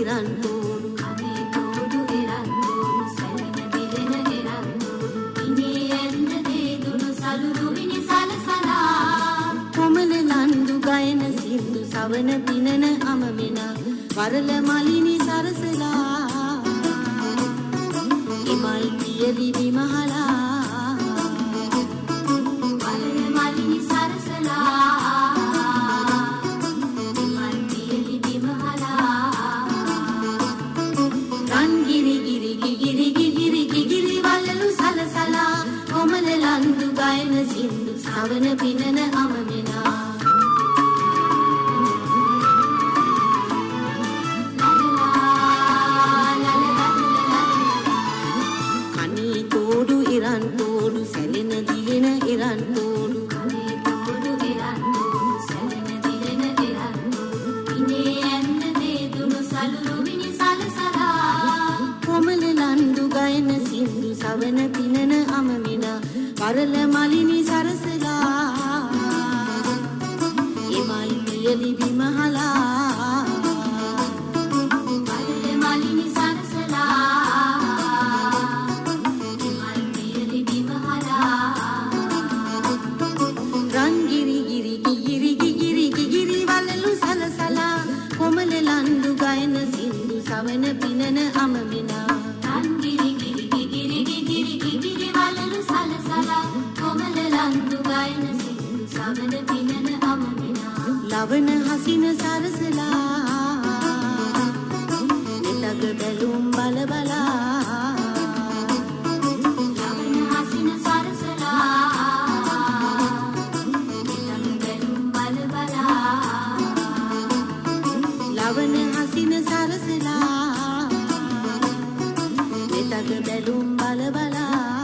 ඉරන්තෝරු කනේ තෝඩු ඉරන්තෝරු සැලෙන දිලෙන ඉරන්තෝරු ඉනේ ඇන්න දේදුණු සලුරු විනි සලසලා කොමල ලන්දු ගයන සින්දු සවන පිනන අමමින වරල මලිනි සරසලා ඉමල් පියලි විමහලා වරල මලිනි සරසලා ලන්දු ගයන සින්දු සවන පිනන අමමිනා කනේ තෝඩු ඉරන්තෝඩු සැලෙන දිලෙන ඉරන්තෝඩු කනේ තෝඩු ඉරන්තෝඩු සැලෙන දිලෙන ඉරන්තෝඩු ඉනේ ඇන්න දේදුණු සලුරු විනි සලසලා කොමල ලන්දු ගයන සින්දු සවන පිනන අමමිනා වරල මලිනි සරසලා එමල් පියලි විමහලා වරල මලිනි සරසලා එමල් පියලි විමහලා රංගිරි ගිරි ගිරි ගිරි ගිරි වලලු සලසලා කොමල ලන්දු ගයන සින්දු සවන පිනන අමමිනා රංගිරි ගිරි ගිරි ගිරි ගිරි වලලු සලසලා කොමල ලන්දු ගයන සින්දු සවන පිනන අමමිනා ලවන හසින සරසලා නිතග බැලුම් බල බලා ලවන හසින සරසලා නිතග බැලුම් බල බලා ලවන හසින සරසලා නිතග බැලුම් බල බලා